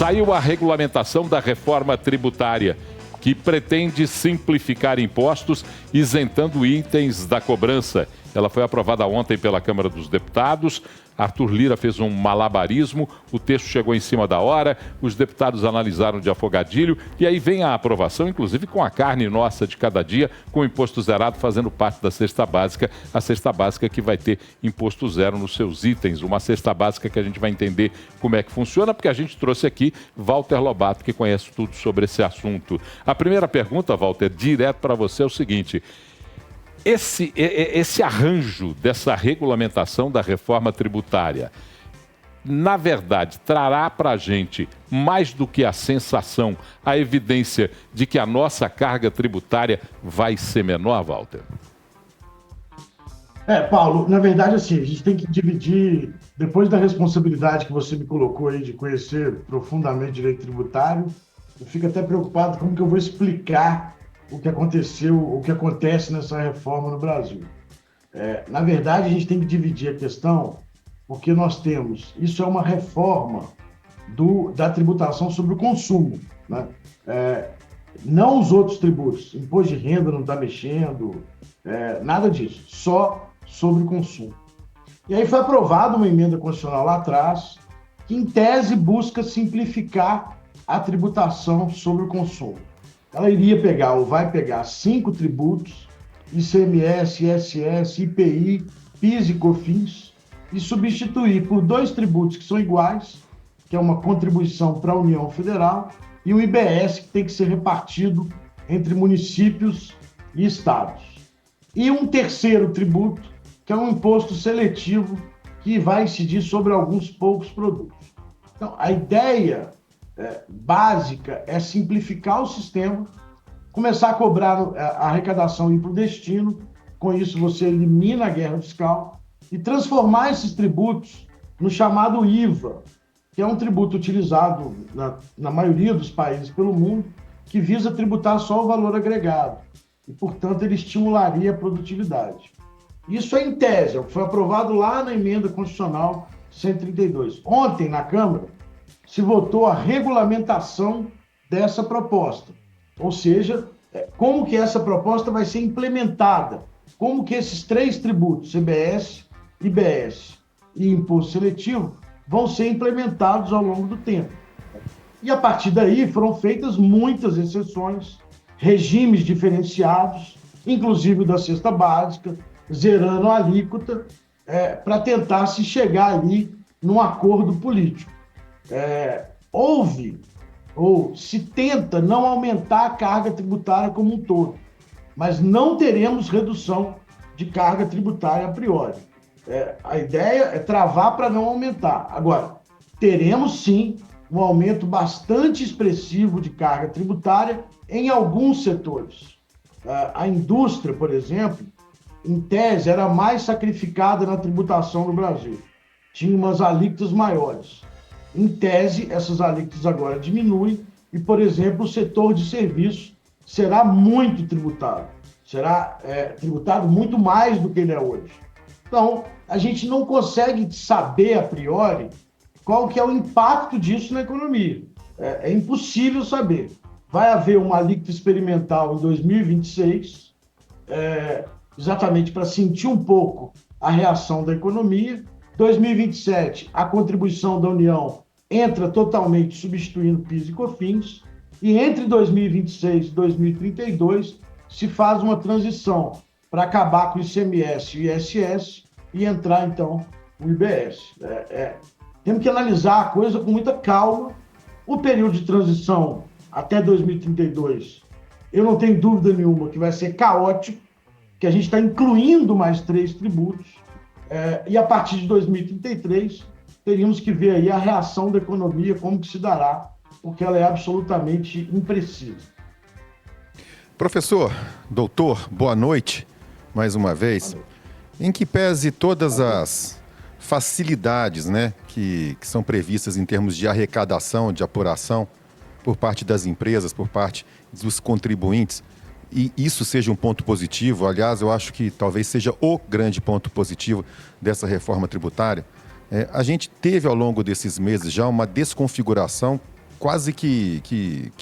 Saiu a regulamentação da reforma tributária, que pretende simplificar impostos, isentando itens da cobrança. Ela foi aprovada ontem pela Câmara dos Deputados. Arthur Lira fez um malabarismo, o texto chegou em cima da hora, os deputados analisaram de afogadilho e aí vem a aprovação, inclusive com a carne nossa de cada dia, com o imposto zerado fazendo parte da cesta básica, a cesta básica que vai ter imposto zero nos seus itens, uma cesta básica que a gente vai entender como é que funciona, porque a gente trouxe aqui Walter Lobato, que conhece tudo sobre esse assunto. A primeira pergunta, Walter, direto para você é o seguinte: esse arranjo dessa regulamentação da reforma tributária, na verdade, trará para a gente, mais do que a sensação, a evidência de que a nossa carga tributária vai ser menor, Walter? Paulo, na verdade, assim, a gente tem que dividir, depois da responsabilidade que você me colocou aí de conhecer profundamente direito tributário, eu fico até preocupado como que eu vou explicar o que aconteceu, o que acontece nessa reforma no Brasil. Na verdade, a gente tem que dividir a questão, porque nós temos, isso é uma reforma da tributação sobre o consumo, né? Não os outros tributos, imposto de renda não está mexendo, nada disso, só sobre o consumo. E aí foi aprovada uma emenda constitucional lá atrás, que em tese busca simplificar a tributação sobre o consumo. Ela iria pegar, ou vai pegar, 5 tributos, ICMS, ISS, IPI, PIS e COFINS, e substituir por 2 tributos que são iguais, que é uma contribuição para a União Federal, e o IBS, que tem que ser repartido entre municípios e estados. E um terceiro tributo, que é um imposto seletivo, que vai incidir sobre alguns poucos produtos. Então, a ideia básica é simplificar o sistema, começar a cobrar a arrecadação e ir para o destino, com isso você elimina a guerra fiscal e transformar esses tributos no chamado IVA, que é um tributo utilizado na maioria dos países pelo mundo, que visa tributar só o valor agregado e, portanto, ele estimularia a produtividade. Isso é em tese, é o que foi aprovado lá na emenda constitucional 132. Ontem, na Câmara, se votou a regulamentação dessa proposta, ou seja, como que essa proposta vai ser implementada, como que esses 3 tributos, CBS, IBS e imposto seletivo, vão ser implementados ao longo do tempo. E a partir daí foram feitas muitas exceções, regimes diferenciados, inclusive da cesta básica, zerando a alíquota, para tentar se chegar ali num acordo político. Houve, ou se tenta não aumentar a carga tributária como um todo, mas não teremos redução de carga tributária a priori. A ideia é travar para não aumentar. Agora, teremos sim um aumento bastante expressivo de carga tributária em alguns setores. A indústria, por exemplo, em tese, era mais sacrificada na tributação no Brasil. Tinha umas alíquotas maiores. Em tese, essas alíquotas agora diminuem e, por exemplo, o setor de serviços será muito tributado. Será tributado muito mais do que ele é hoje. Então, a gente não consegue saber a priori qual que é o impacto disso na economia. É impossível saber. Vai haver uma alíquota experimental em 2026, exatamente para sentir um pouco a reação da economia. 2027, a contribuição da União entra totalmente substituindo PIS e COFINS, e entre 2026 e 2032 se faz uma transição para acabar com o ICMS e o ISS e entrar, então, o IBS. Temos que analisar a coisa com muita calma. O período de transição até 2032, eu não tenho dúvida nenhuma que vai ser caótico, que a gente está incluindo mais 3 tributos, e a partir de 2033 teríamos que ver aí a reação da economia, como que se dará, porque ela é absolutamente imprecisa. Professor, doutor, boa noite, mais uma vez. Em que pese todas as facilidades, né, que são previstas em termos de arrecadação, de apuração, por parte das empresas, por parte dos contribuintes, e isso seja um ponto positivo, aliás, eu acho que talvez seja o grande ponto positivo dessa reforma tributária, a gente teve ao longo desses meses já uma desconfiguração quase que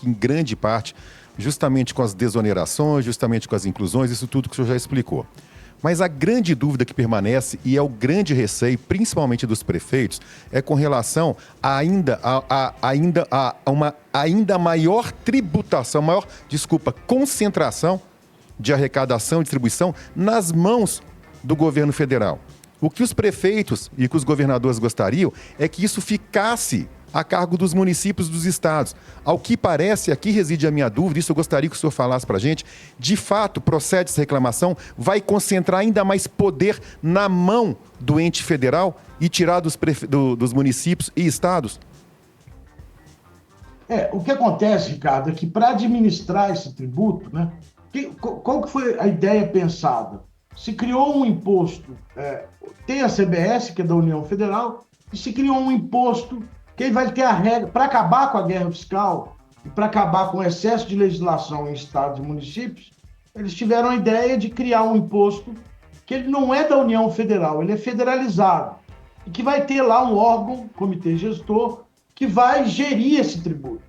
em grande parte, justamente com as desonerações, justamente com as inclusões, isso tudo que o senhor já explicou. Mas a grande dúvida que permanece, e é o grande receio, principalmente dos prefeitos, é com relação a uma ainda maior tributação, concentração de arrecadação e distribuição nas mãos do governo federal. O que os prefeitos e que os governadores gostariam é que isso ficasse a cargo dos municípios e dos estados. Ao que parece, aqui reside a minha dúvida, isso eu gostaria que o senhor falasse para a gente, de fato, procede essa reclamação, vai concentrar ainda mais poder na mão do ente federal e tirar dos municípios e estados? O que acontece, Ricardo, é que para administrar esse tributo, né, qual que foi a ideia pensada? Se criou um imposto, tem a CBS, que é da União Federal, e se criou um imposto que ele vai ter a regra, para acabar com a guerra fiscal e para acabar com o excesso de legislação em estados e municípios, eles tiveram a ideia de criar um imposto que ele não é da União Federal, ele é federalizado, e que vai ter lá um órgão, comitê gestor, que vai gerir esse tributo.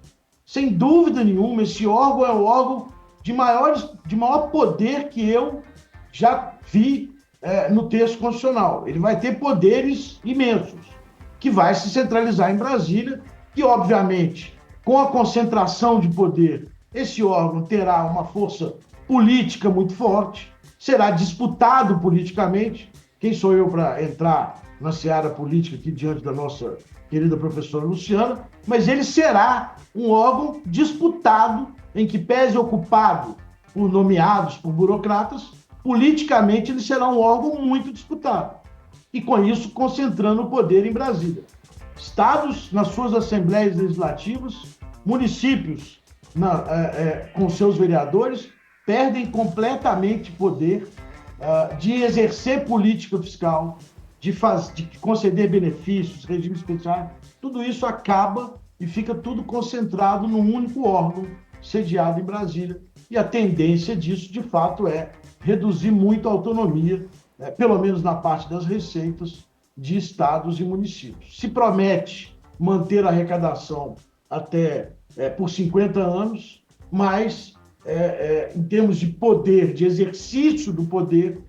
Sem dúvida nenhuma, esse órgão é o órgão de maior poder que eu já vi no texto constitucional. Ele vai ter poderes imensos, que vai se centralizar em Brasília, e, obviamente, com a concentração de poder, esse órgão terá uma força política muito forte, será disputado politicamente. Quem sou eu para entrar na seara política aqui diante da nossa querida professora Luciana? Mas ele será um órgão disputado, em que pese ocupado por nomeados, por burocratas, politicamente ele será um órgão muito disputado. E, com isso, concentrando o poder em Brasília. Estados nas suas assembleias legislativas, municípios com seus vereadores, perdem completamente poder de exercer política fiscal, de conceder benefícios, regimes especiais. Tudo isso acaba e fica tudo concentrado num único órgão, sediado em Brasília. E a tendência disso, de fato, é reduzir muito a autonomia, pelo menos na parte das receitas, de estados e municípios. Se promete manter a arrecadação até por 50 anos, mas em termos de poder, de exercício do poder,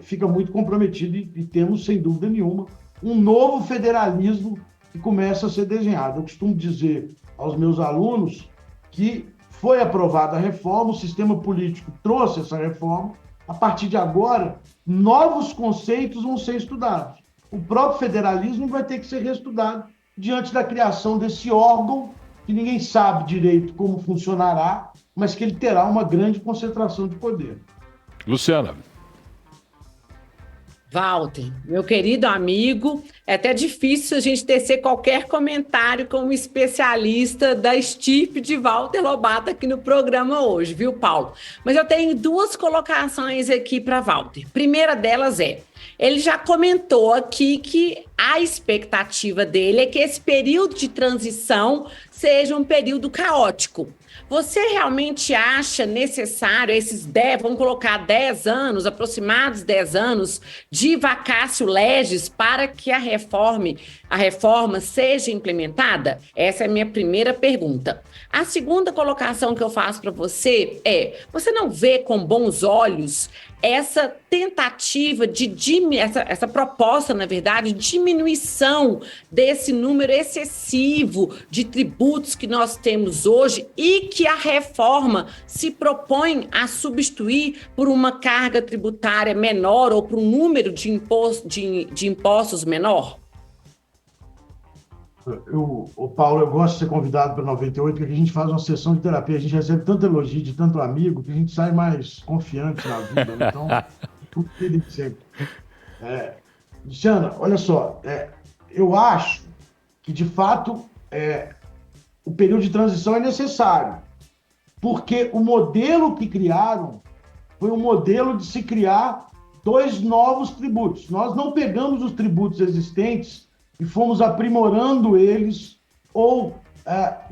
fica muito comprometido e temos, sem dúvida nenhuma, um novo federalismo que começa a ser desenhado. Eu costumo dizer aos meus alunos que foi aprovada a reforma, o sistema político trouxe essa reforma. A partir de agora, novos conceitos vão ser estudados. O próprio federalismo vai ter que ser reestudado diante da criação desse órgão que ninguém sabe direito como funcionará, mas que ele terá uma grande concentração de poder. Luciana. Walter, meu querido amigo, é até difícil a gente tecer qualquer comentário como especialista da estirpe de Walter Lobato aqui no programa hoje, viu, Paulo? Mas eu tenho duas colocações aqui para Walter. Primeira delas ele já comentou aqui que a expectativa dele é que esse período de transição seja um período caótico. Você realmente acha necessário esses 10, vamos colocar 10 anos, aproximados 10 anos, de vacácio legis para que a reforma seja implementada? Essa é a minha primeira pergunta. A segunda colocação que eu faço para você você não vê com bons olhos essa tentativa essa proposta, na verdade, de diminuição desse número excessivo de tributos que nós temos hoje e que a reforma se propõe a substituir por uma carga tributária menor ou por um número de impostos menor? Paulo, eu gosto de ser convidado para 98, porque a gente faz uma sessão de terapia, a gente recebe tanto elogio de tanto amigo, que a gente sai mais confiante na vida, né? Então, tudo que ele sempre. Luciana, olha só, eu acho que, de fato, o período de transição é necessário, porque o modelo que criaram foi um modelo de se criar 2 novos tributos. Nós não pegamos os tributos existentes e fomos aprimorando eles ou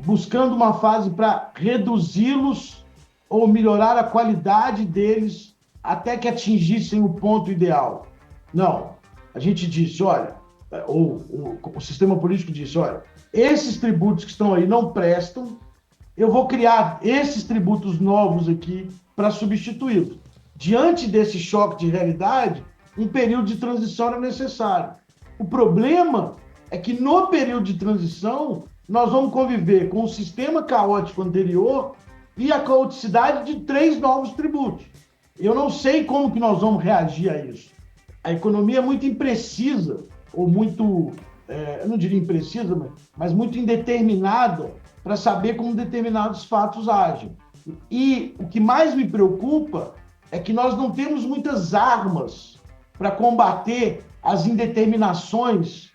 buscando uma fase para reduzi-los ou melhorar a qualidade deles até que atingissem o ponto ideal. Não. A gente disse, olha, o sistema político disse, olha, esses tributos que estão aí não prestam, eu vou criar esses tributos novos aqui para substituí-los. Diante desse choque de realidade, um período de transição era necessário. O problema é que no período de transição, nós vamos conviver com o sistema caótico anterior e a caoticidade de 3 novos tributos. Eu não sei como que nós vamos reagir a isso. A economia é muito imprecisa, ou muito, eu não diria imprecisa, mas muito indeterminada para saber como determinados fatos agem. E o que mais me preocupa é que nós não temos muitas armas para combater as indeterminações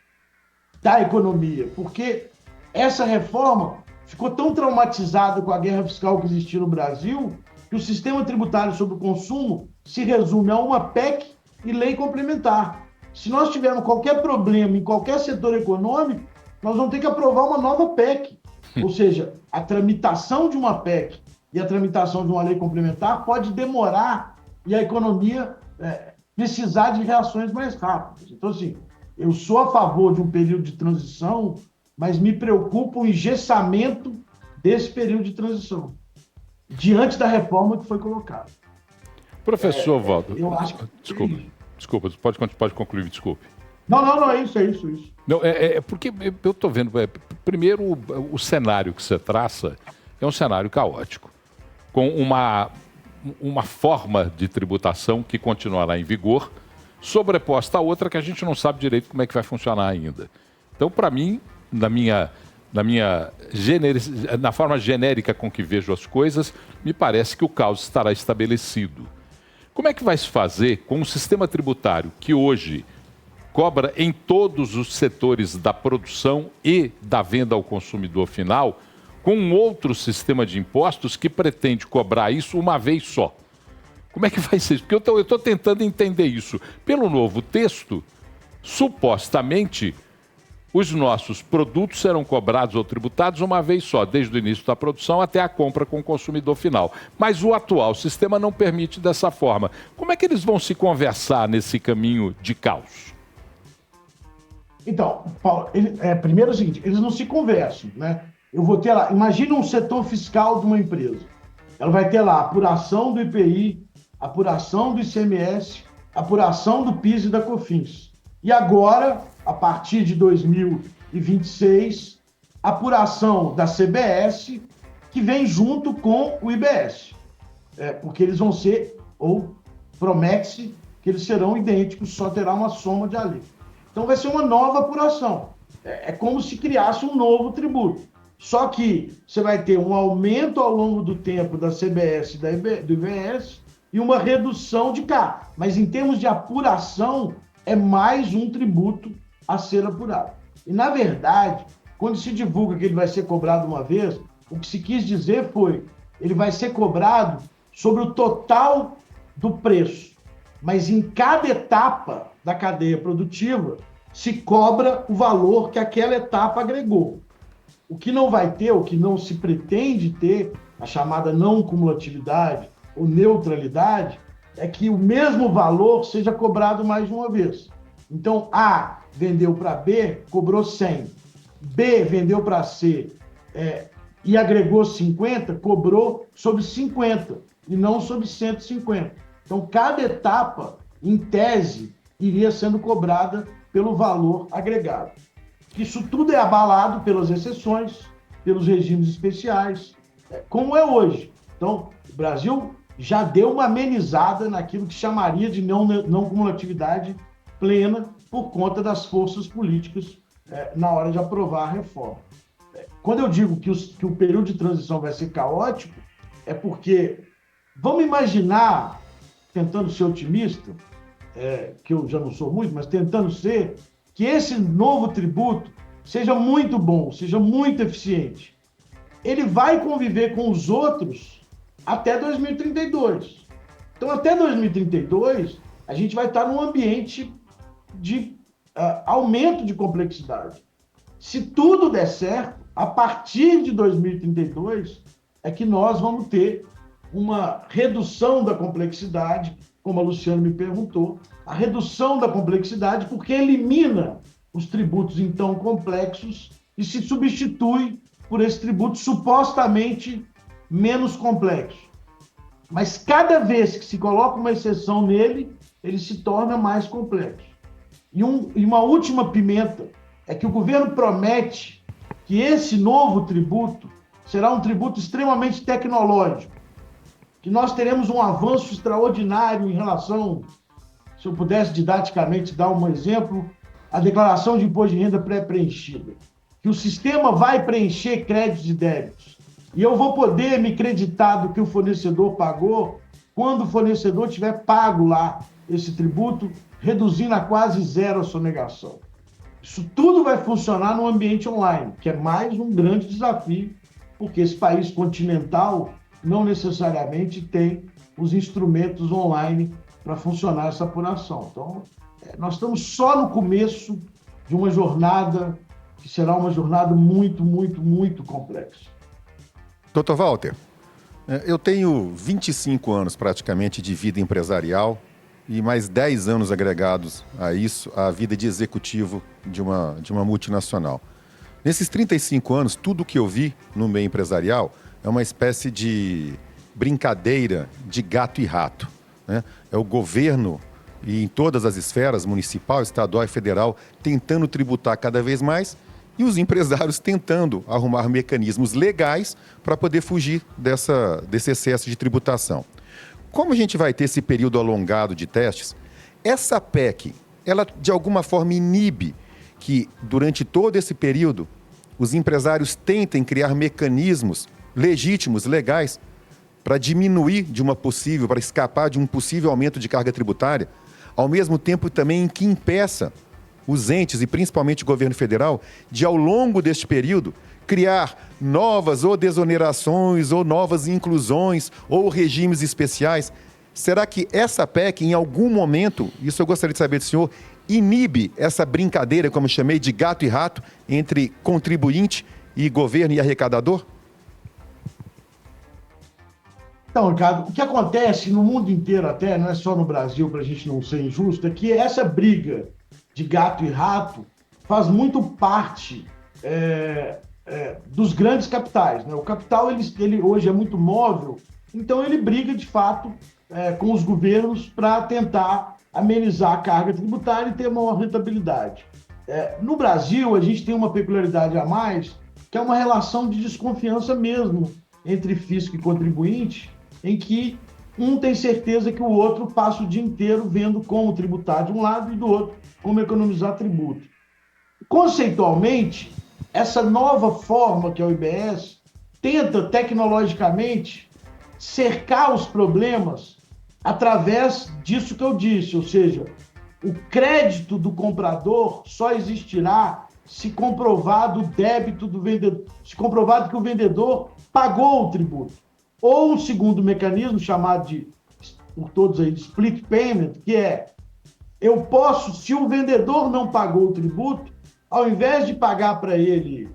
da economia, porque essa reforma ficou tão traumatizada com a guerra fiscal que existiu no Brasil que o sistema tributário sobre o consumo se resume a uma PEC e lei complementar. Se nós tivermos qualquer problema em qualquer setor econômico, nós vamos ter que aprovar uma nova PEC. Ou seja, a tramitação de uma PEC e a tramitação de uma lei complementar pode demorar e a economia precisar de reações mais rápidas. Então, assim, eu sou a favor de um período de transição, mas me preocupa o engessamento desse período de transição, diante da reforma que foi colocada. Professor Waldo, eu acho que... Desculpa, pode concluir, desculpe. Não, é isso. Não, porque eu estou vendo, primeiro, o cenário que você traça é um cenário caótico, com uma forma de tributação que continuará em vigor, sobreposta a outra que a gente não sabe direito como é que vai funcionar ainda. Então, para mim, na forma genérica com que vejo as coisas, me parece que o caos estará estabelecido. Como é que vai se fazer com um sistema tributário que hoje cobra em todos os setores da produção e da venda ao consumidor final, com um outro sistema de impostos que pretende cobrar isso uma vez só? Como é que vai ser isso? Porque eu estou tentando entender isso. Pelo novo texto, supostamente, os nossos produtos serão cobrados ou tributados uma vez só, desde o início da produção até a compra com o consumidor final. Mas o atual sistema não permite dessa forma. Como é que eles vão se conversar nesse caminho de caos? Então, Paulo, primeiro é o seguinte, eles não se conversam, né? Eu vou ter lá, imagina um setor fiscal de uma empresa. Ela vai ter lá apuração do IPI, apuração do ICMS, apuração do PIS e da COFINS. E agora, a partir de 2026, apuração da CBS, que vem junto com o IBS. Porque eles vão ser, ou promete-se, que eles serão idênticos, só terá uma soma de alíquota. Então vai ser uma nova apuração. É como se criasse um novo tributo. Só que você vai ter um aumento ao longo do tempo da CBS e do IBS e uma redução de cá. Mas em termos de apuração, é mais um tributo a ser apurado. E, na verdade, quando se divulga que ele vai ser cobrado uma vez, o que se quis dizer foi, ele vai ser cobrado sobre o total do preço. Mas em cada etapa da cadeia produtiva, se cobra o valor que aquela etapa agregou. O que não vai ter, o que não se pretende ter, a chamada não cumulatividade ou neutralidade, é que o mesmo valor seja cobrado mais de uma vez. Então, A vendeu para B, cobrou 100. B vendeu para C e agregou 50, cobrou sobre 50 e não sobre 150. Então, cada etapa, em tese, iria sendo cobrada pelo valor agregado. Isso tudo é abalado pelas exceções, pelos regimes especiais, como é hoje. Então, o Brasil já deu uma amenizada naquilo que chamaria de não cumulatividade plena por conta das forças políticas na hora de aprovar a reforma. Quando eu digo que o período de transição vai ser caótico, é porque, vamos imaginar, tentando ser otimista, que eu já não sou muito, mas tentando ser, que esse novo tributo seja muito bom, seja muito eficiente. Ele vai conviver com os outros até 2032. Então, até 2032, a gente vai estar num ambiente de aumento de complexidade. Se tudo der certo, a partir de 2032 é que nós vamos ter uma redução da complexidade, como a Luciana me perguntou, a redução da complexidade porque elimina os tributos então complexos e se substitui por esse tributo supostamente menos complexo. Mas cada vez que se coloca uma exceção nele, ele se torna mais complexo. E uma última pimenta é que o governo promete que esse novo tributo será um tributo extremamente tecnológico, que nós teremos um avanço extraordinário em relação, se eu pudesse didaticamente dar um exemplo, a declaração de imposto de renda pré-preenchida, que o sistema vai preencher créditos e débitos, e eu vou poder me creditar do que o fornecedor pagou quando o fornecedor tiver pago lá esse tributo, reduzindo a quase zero a sonegação. Isso tudo vai funcionar no ambiente online, que é mais um grande desafio, porque esse país continental não necessariamente tem os instrumentos online para funcionar essa apuração. Então, nós estamos só no começo de uma jornada que será uma jornada muito, muito, muito complexa. Dr. Walter, eu tenho 25 anos praticamente de vida empresarial e mais 10 anos agregados a isso, a vida de executivo de uma multinacional. Nesses 35 anos, tudo que eu vi no meio empresarial é uma espécie de brincadeira de gato e rato, né? É o governo e em todas as esferas, municipal, estadual e federal, tentando tributar cada vez mais e os empresários tentando arrumar mecanismos legais para poder fugir desse excesso de tributação. Como a gente vai ter esse período alongado de testes, essa PEC, ela de alguma forma inibe que durante todo esse período os empresários tentem criar mecanismos legítimos, legais, para diminuir para escapar de um possível aumento de carga tributária, ao mesmo tempo também que impeça os entes, e principalmente o governo federal, de ao longo deste período, criar novas ou desonerações, ou novas inclusões, ou regimes especiais. Será que essa PEC, em algum momento, isso eu gostaria de saber do senhor, inibe essa brincadeira, como eu chamei, de gato e rato, entre contribuinte e governo e arrecadador? Então, Ricardo, o que acontece no mundo inteiro até, não é só no Brasil, para a gente não ser injusto, é que essa briga de gato e rato faz muito parte dos grandes capitais, né? O capital ele hoje é muito móvel, então ele briga, de fato, com os governos para tentar amenizar a carga tributária e ter maior rentabilidade. No Brasil, a gente tem uma peculiaridade a mais, que é uma relação de desconfiança mesmo entre fisco e contribuinte, em que um tem certeza que o outro passa o dia inteiro vendo como tributar de um lado e do outro como economizar tributo. Conceitualmente, essa nova forma que é o IBS tenta tecnologicamente cercar os problemas através disso que eu disse, ou seja, o crédito do comprador só existirá se comprovado o débito do vendedor, se comprovado que o vendedor pagou o tributo. Ou um segundo mecanismo chamado por todos aí, de split payment, que é, eu posso, se o vendedor não pagou o tributo, ao invés de pagar para ele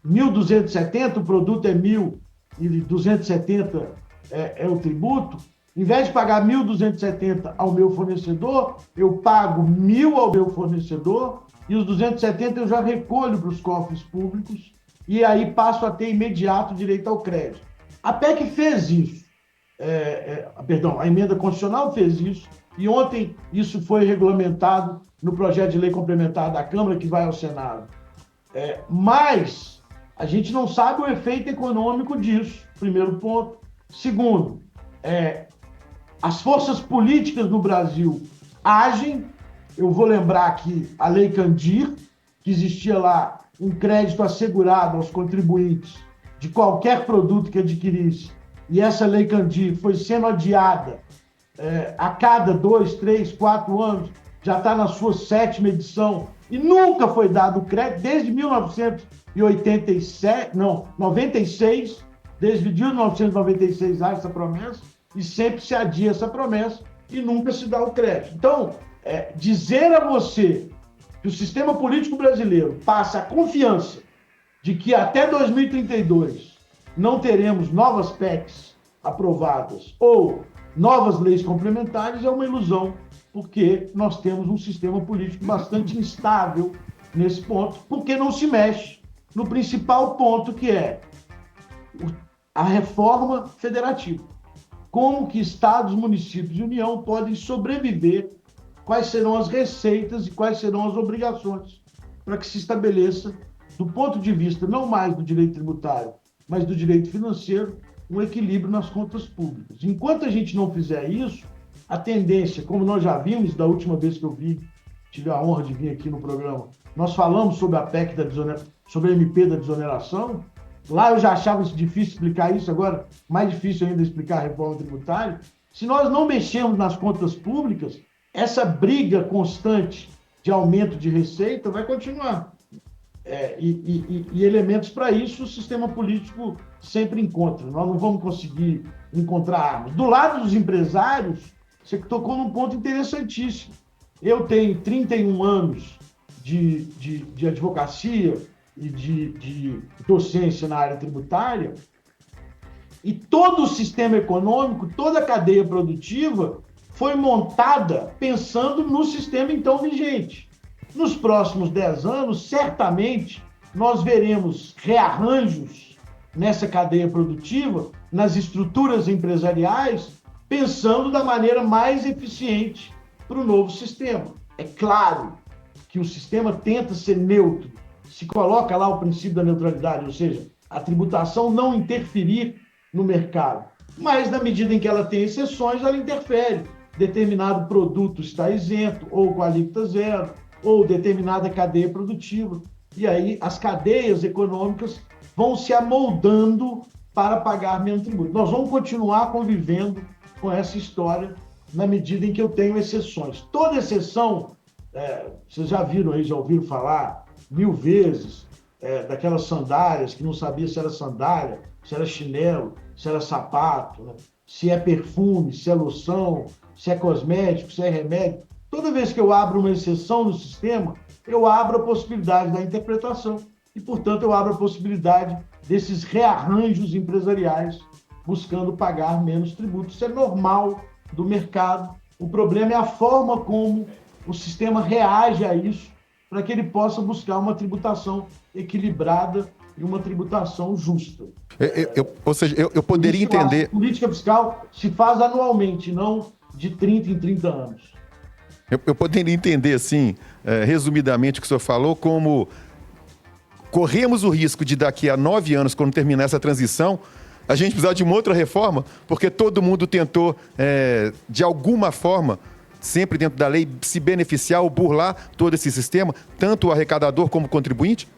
1.270, o produto é 1.000 e 270 é o tributo, em vez de pagar 1.270 ao meu fornecedor, eu pago 1.000 ao meu fornecedor e os 270 eu já recolho para os cofres públicos e aí passo a ter imediato direito ao crédito. A PEC fez isso. A emenda constitucional fez isso e ontem isso foi regulamentado no projeto de lei complementar da Câmara que vai ao Senado. Mas a gente não sabe o efeito econômico disso, primeiro ponto. Segundo, as forças políticas no Brasil agem. Eu vou lembrar aqui a Lei Candir, que existia lá um crédito assegurado aos contribuintes de qualquer produto que adquirisse, e essa Lei Candir foi sendo adiada a cada 2, 3, 4 anos, já está na sua 7ª edição, e nunca foi dado crédito desde 96, desde 1996 há essa promessa, e sempre se adia essa promessa e nunca se dá o crédito. Então, dizer a você que o sistema político brasileiro passa a confiança de que até 2032 não teremos novas PECs aprovadas ou novas leis complementares é uma ilusão, porque nós temos um sistema político bastante instável nesse ponto, porque não se mexe no principal ponto, que é a reforma federativa. Como que estados, municípios e União podem sobreviver, quais serão as receitas e quais serão as obrigações, para que se estabeleça, do ponto de vista não mais do direito tributário, mas do direito financeiro, um equilíbrio nas contas públicas. Enquanto a gente não fizer isso, a tendência, como nós já vimos da última vez que eu tive a honra de vir aqui no programa, nós falamos sobre a PEC sobre a MP da desoneração. Lá eu já achava difícil explicar isso, agora mais difícil ainda explicar a reforma tributária. Se nós não mexermos nas contas públicas, essa briga constante de aumento de receita vai continuar. E elementos para isso o sistema político sempre encontra. Nós não vamos conseguir encontrar armas. Do lado dos empresários, você tocou num ponto interessantíssimo. Eu tenho 31 anos de advocacia e de docência na área tributária, e todo o sistema econômico, toda a cadeia produtiva foi montada pensando no sistema então vigente. Nos próximos 10 anos, certamente, nós veremos rearranjos nessa cadeia produtiva, nas estruturas empresariais, pensando da maneira mais eficiente para o novo sistema. É claro que o sistema tenta ser neutro, se coloca lá o princípio da neutralidade, ou seja, a tributação não interferir no mercado. Mas, na medida em que ela tem exceções, ela interfere. Determinado produto está isento, ou com alíquota zero, ou determinada cadeia produtiva. E aí as cadeias econômicas vão se amoldando para pagar menos tributo. Nós vamos continuar convivendo com essa história na medida em que eu tenho exceções. Toda exceção, vocês já viram aí, já ouviram falar 1000 vezes, daquelas sandálias que não sabia se era sandália, se era chinelo, se era sapato, né? Se é perfume, se é loção, se é cosmético, se é remédio. Toda vez que eu abro uma exceção no sistema, eu abro a possibilidade da interpretação e, portanto, eu abro a possibilidade desses rearranjos empresariais buscando pagar menos tributos. Isso é normal do mercado. O problema é a forma como o sistema reage a isso para que ele possa buscar uma tributação equilibrada e uma tributação justa. Ou seja, eu poderia entender... A política fiscal se faz anualmente, não de 30 em 30 anos. Eu poderia entender, assim, resumidamente, o que o senhor falou, como corremos o risco de daqui a 9 anos, quando terminar essa transição, a gente precisar de uma outra reforma, porque todo mundo tentou, de alguma forma, sempre dentro da lei, se beneficiar ou burlar todo esse sistema, tanto o arrecadador como o contribuinte?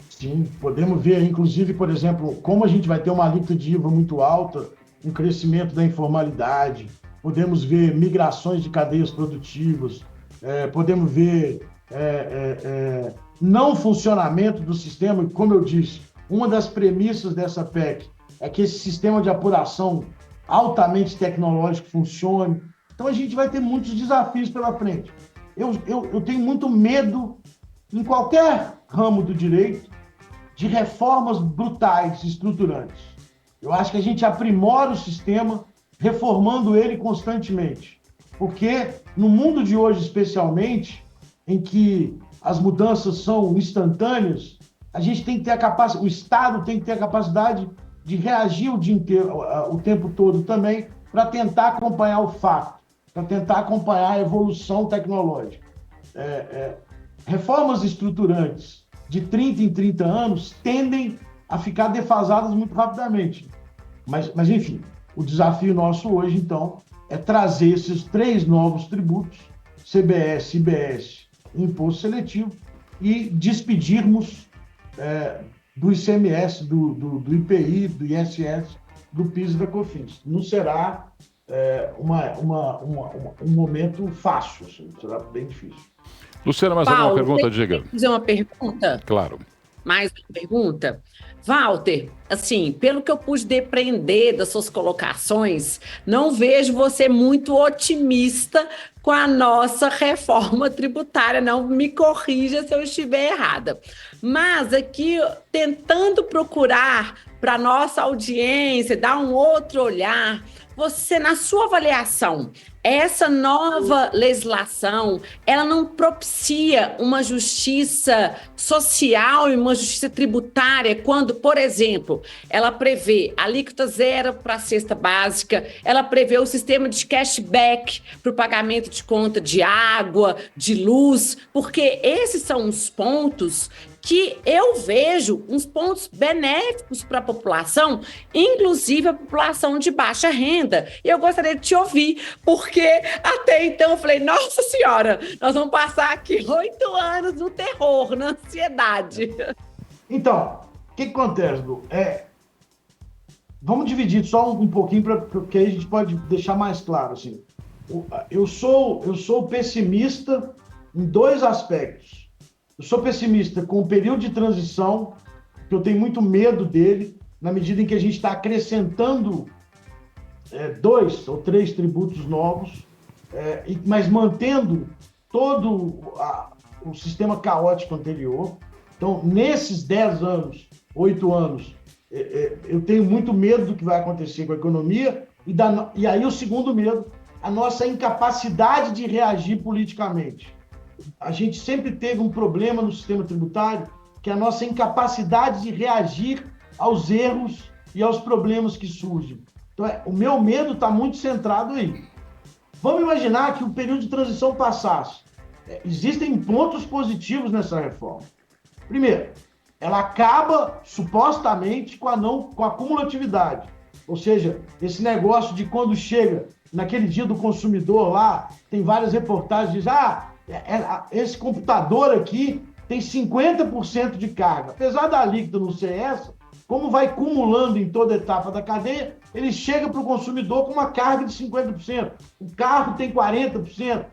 Sim, podemos ver, inclusive, por exemplo, como a gente vai ter uma alíquota de IVA muito alta, um crescimento da informalidade, podemos ver migrações de cadeias produtivas, podemos ver não funcionamento do sistema. Como eu disse, uma das premissas dessa PEC é que esse sistema de apuração altamente tecnológico funcione. Então, a gente vai ter muitos desafios pela frente. Eu tenho muito medo, em qualquer ramo do direito, de reformas brutais, estruturantes. Eu acho que a gente aprimora o sistema reformando ele constantemente. Porque no mundo de hoje, especialmente, em que as mudanças são instantâneas, a gente tem que ter a capacidade, o Estado tem que ter a capacidade de reagir o dia inteiro, o tempo todo também, para tentar acompanhar o fato, para tentar acompanhar a evolução tecnológica. Reformas estruturantes de 30 em 30 anos tendem a ficar defasadas muito rapidamente. Mas enfim, o desafio nosso hoje, então, é trazer esses 3 novos tributos, CBS, IBS e Imposto Seletivo, e despedirmos do ICMS, do IPI, do ISS, do PIS e da COFINS. Não será um momento fácil, assim, será bem difícil. Luciana, mais alguma pergunta? Diga. Fazer uma pergunta? Claro. Mais uma pergunta? Walter, assim, pelo que eu pude depreender das suas colocações, não vejo você muito otimista com a nossa reforma tributária. Não me corrija se eu estiver errada. Mas aqui, tentando procurar para nossa audiência, dar um outro olhar, você, na sua avaliação, essa nova legislação, ela não propicia uma justiça social e uma justiça tributária quando, por exemplo, ela prevê alíquota zero para a cesta básica, ela prevê o sistema de cashback para o pagamento de conta de água, de luz, porque esses são os pontos que eu vejo uns pontos benéficos para a população, inclusive a população de baixa renda. E eu gostaria de te ouvir, porque até então eu falei, nossa senhora, nós vamos passar aqui 8 anos no terror, na ansiedade. Então, o que acontece, Lu? Vamos dividir só um pouquinho, porque aí a gente pode deixar mais claro. Assim. Eu sou pessimista em 2 aspectos. Eu sou pessimista com o período de transição, que eu tenho muito medo dele, na medida em que a gente está acrescentando 2 ou 3 tributos novos, mas mantendo todo o sistema caótico anterior. Então, nesses 10 anos, 8 anos, eu tenho muito medo do que vai acontecer com a economia, e aí o segundo medo, a nossa incapacidade de reagir politicamente. A gente sempre teve um problema no sistema tributário, que é a nossa incapacidade de reagir aos erros e aos problemas que surgem. Então, o meu medo está muito centrado aí. Vamos imaginar que o período de transição passasse. Existem pontos positivos nessa reforma. Primeiro, ela acaba, supostamente, com a cumulatividade. Ou seja, esse negócio de quando chega naquele dia do consumidor lá, tem várias reportagens que dizem, esse computador aqui tem 50% de carga. Apesar da alíquota não ser essa, como vai cumulando em toda etapa da cadeia, ele chega para o consumidor com uma carga de 50%. O carro tem 40%.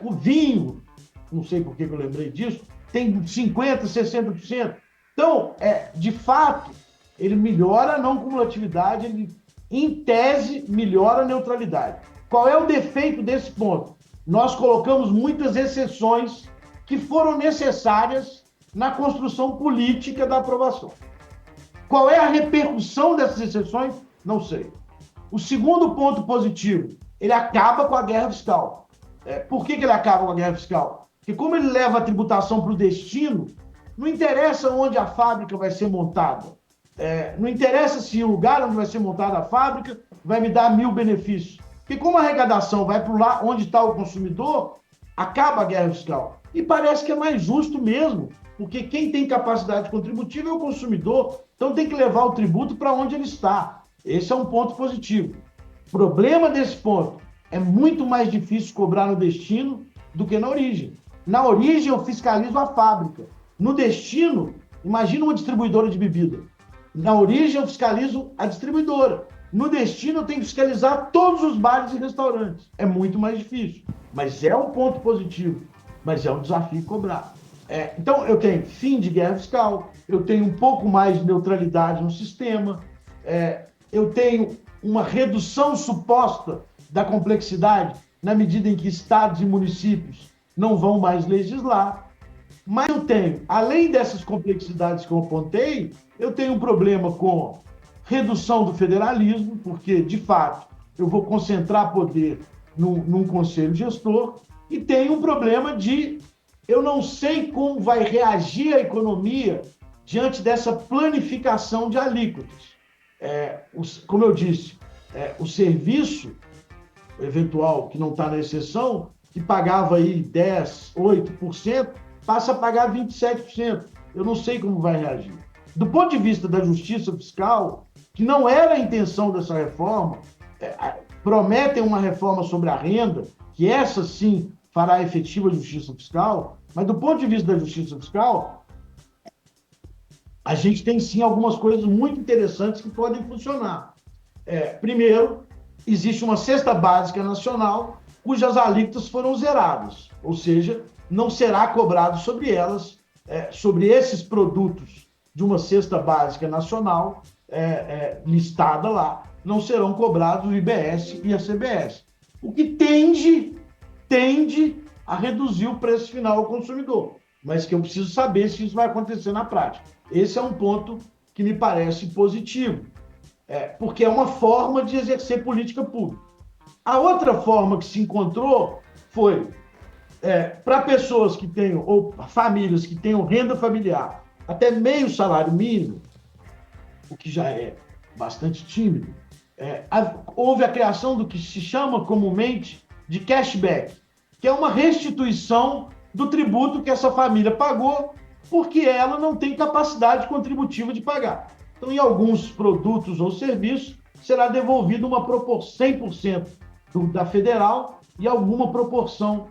O vinho, não sei por que eu lembrei disso, tem 50%, 60%. Então, de fato, ele melhora a não cumulatividade, ele, em tese, melhora a neutralidade. Qual é o defeito desse ponto? Nós colocamos muitas exceções que foram necessárias na construção política da aprovação. Qual é a repercussão dessas exceções? Não sei. O segundo ponto positivo, ele acaba com a guerra fiscal. Por que ele acaba com a guerra fiscal? Porque como ele leva a tributação para o destino, não interessa onde a fábrica vai ser montada. Não interessa se o lugar onde vai ser montada a fábrica vai me dar 1.000 benefícios. Porque como a arrecadação vai para lá onde está o consumidor, acaba a guerra fiscal. E parece que é mais justo mesmo, porque quem tem capacidade contributiva é o consumidor, então tem que levar o tributo para onde ele está. Esse é um ponto positivo. O problema desse ponto é muito mais difícil cobrar no destino do que na origem. Na origem eu fiscalizo a fábrica. No destino, imagina uma distribuidora de bebida. Na origem eu fiscalizo a distribuidora. No destino, eu tenho que fiscalizar todos os bares e restaurantes. É muito mais difícil. Mas é um ponto positivo. Mas é um desafio cobrar. Então, eu tenho fim de guerra fiscal, eu tenho um pouco mais de neutralidade no sistema, eu tenho uma redução suposta da complexidade na medida em que estados e municípios não vão mais legislar. Mas eu tenho, além dessas complexidades que eu apontei, eu tenho um problema com redução do federalismo, porque, de fato, eu vou concentrar poder num conselho gestor, e tem um problema de eu não sei como vai reagir a economia diante dessa planificação de alíquotas. Como eu disse, o serviço eventual, que não está na exceção, que pagava aí 10%, 8%, passa a pagar 27%. Eu não sei como vai reagir. Do ponto de vista da justiça fiscal, que não era a intenção dessa reforma, prometem uma reforma sobre a renda, que essa sim fará efetiva a justiça fiscal, mas do ponto de vista da justiça fiscal, a gente tem sim algumas coisas muito interessantes que podem funcionar. Primeiro, existe uma cesta básica nacional cujas alíquotas foram zeradas, ou seja, não será cobrado sobre elas, sobre esses produtos de uma cesta básica nacional listada lá, não serão cobrados o IBS e a CBS, o que tende a reduzir o preço final ao consumidor. mas que eu preciso saber se isso vai acontecer na prática. Esse é um ponto que me parece positivo, porque é uma forma de exercer política pública. A outra forma que se encontrou foi para pessoas que tenham, ou famílias que tenham renda familiar até meio salário mínimo, o que já é bastante tímido, houve a criação do que se chama comumente de cashback, que é uma restituição do tributo que essa família pagou, porque ela não tem capacidade contributiva de pagar. Então, em alguns produtos ou serviços, será devolvido uma proporção 100% da federal e alguma proporção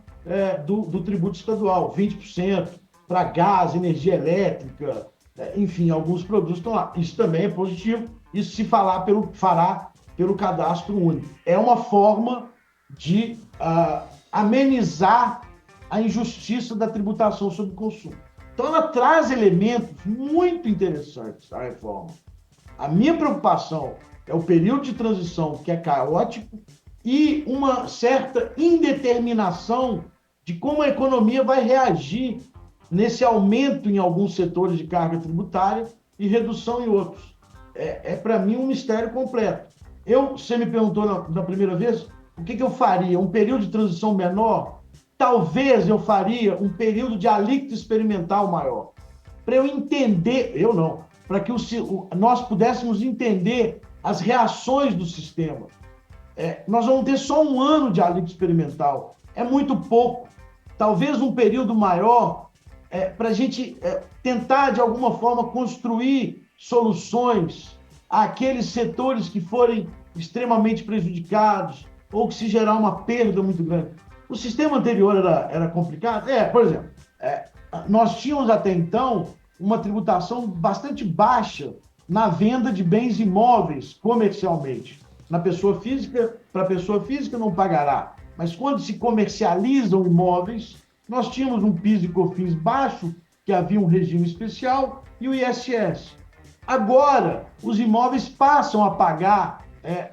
do tributo estadual, 20% para gás, energia elétrica, enfim, alguns produtos estão lá. Isso também é positivo, isso se fará pelo cadastro único. É uma forma de amenizar a injustiça da tributação sobre o consumo. Então, ela traz elementos muito interessantes, a reforma. A minha preocupação é o período de transição, que é caótico, e uma certa indeterminação de como a economia vai reagir nesse aumento em alguns setores de carga tributária e redução em outros. Para mim, um mistério completo. Você me perguntou na primeira vez o que eu faria? Um período de transição menor? Talvez eu faria um período de alíquota experimental maior. Para eu entender, para que nós pudéssemos entender as reações do sistema. Nós vamos ter só 1 ano de alíquota experimental. É muito pouco. Talvez um período maior para a gente tentar, de alguma forma, construir soluções àqueles setores que forem extremamente prejudicados ou que se gerar uma perda muito grande. O sistema anterior era complicado? Por exemplo, nós tínhamos até então uma tributação bastante baixa na venda de bens imóveis comercialmente. Para pessoa física não pagará, mas quando se comercializam imóveis, nós tínhamos um PIS e COFINS baixo, que havia um regime especial, e o ISS. Agora, os imóveis passam a pagar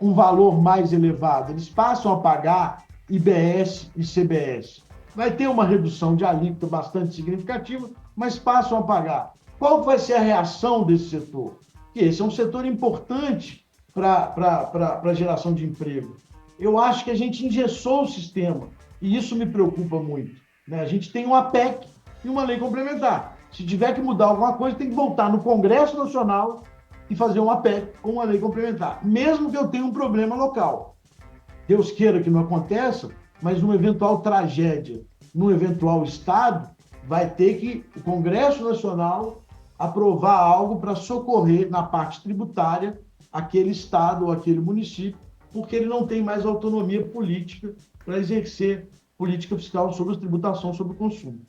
um valor mais elevado, eles passam a pagar IBS e CBS. Vai ter uma redução de alíquota bastante significativa, mas passam a pagar. Qual vai ser a reação desse setor? Que esse é um setor importante para a geração de emprego. Eu acho que a gente engessou o sistema, e isso me preocupa muito. A gente tem uma PEC e uma lei complementar. Se tiver que mudar alguma coisa, tem que voltar no Congresso Nacional e fazer uma PEC com uma lei complementar, mesmo que eu tenha um problema local. Deus queira que não aconteça, mas numa eventual tragédia, num eventual estado, vai ter que o Congresso Nacional aprovar algo para socorrer na parte tributária aquele estado ou aquele município, porque ele não tem mais autonomia política para exercer política fiscal sobre a tributação sobre o consumo.